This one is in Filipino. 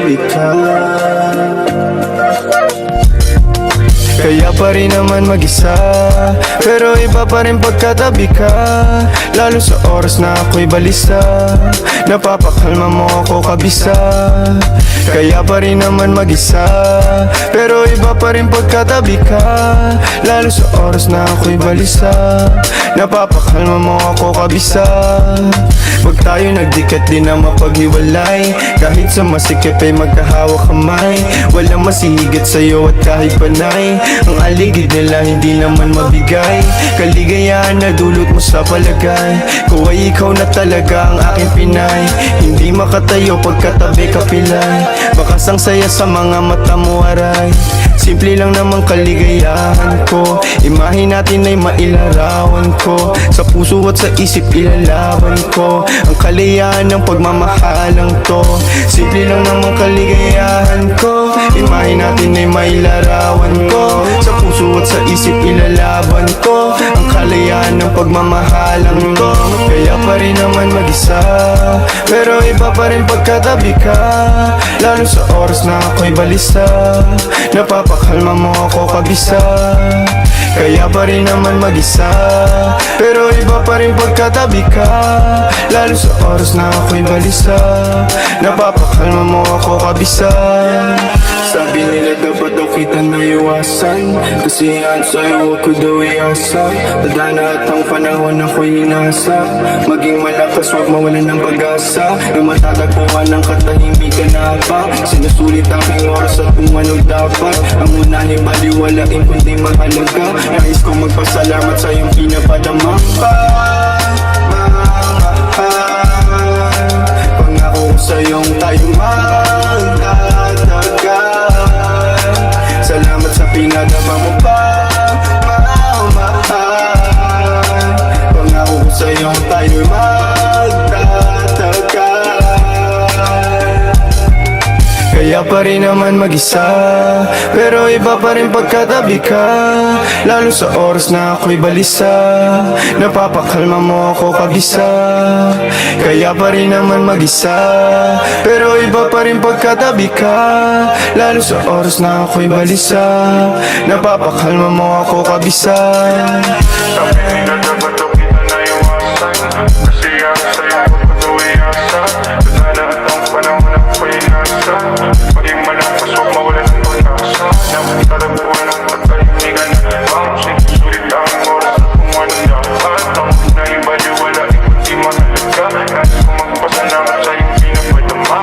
katabi ka. Kaya pa rin naman mag-isa, pero iba pa rin pagkatabi ka. Lalo sa oras na ako'y balisa, napapakalma mo ako kabisa. Kaya pa rin naman mag-isa, pero iba pa rin pagkatabi ka. Lalo sa oras na ako'y balisa, napapakalma mo ako kabisa. Pag tayo nagdikit di na mapaghiwalay, kahit sa masikip ay magkahawak kamay. Walang masihigit sa'yo at kahit panay, ang aligid nila hindi naman mabigay. Kaligayahan na dulot mo sa palagay ko ay ikaw na talaga ang aking Pinay. Hindi makatayo pagkatabi ka pilay, bakas ang saya sa mga mata mo aray. Simple lang namang kaligayahan ko, imahe natin ay mailarawan ko. Sa puso at sa isip ilalaban ko ang kaliyahan ng pagmamahalang to. Simple lang namang kaligayahan ko, imahe natin ay mailarawan ko. Sa puso at sa isip ilalaban ko ang kaliyahan ng pagmamahalang to. Kaya pa rin naman mag-isa, pero iba pa rin pagkatabi ka. Lalo sa oras na ako'y balisa, napapakalma mo ako kabisa. Kaya pa rin naman mag-isa, pero iba pa rin pagkatabi ka. Lalo sa oras na ako'y balisa, napapakalma mo ako kabisa. Sabi nila dapat daw kita na iwasan, kasi yan sa'yo ako daw iasa. Dadana at ang panahon ako'y inasa, maging malakas wag mawalan ng pag-asa. Nung matatagpuan ng katahimikan na ba, sinusulit aking oras at kung ano dapat. Ang unahin baliwalain kundi mahalaga. Nais kong magpasalamat sa iyong pinapadama pa. Pangako ko sa iyong tayo magtatagal. Salamat sa pinadama mo pa, mahal. Pangako ko sa iyong tayo magtatagal. Kaya pa rin naman mag-isa, pero iba pa rin pagkatabi ka. Lalo sa oras na ako'y balisa, napapakalma mo ako kabisa. Kaya pa rin naman mag-isa, pero iba pa rin pagkatabi ka. Lalo sa oras na ako'y balisa, napapakalma mo ako kabisa. Sabi nila dapat daw kita na iwasan, kasi yan sa'yo ako daw iasa. Dadana at ang panahon ako'y inasa, maging malakas wag mawalan ng pag-asa. Nang talagpuan ng katahimikan na bang, sinusulit ang oras at kung anong dapat. Ang unahin baliwalain kundi mahalaga. Nais kong magpasalamat sa iyong pinapadama.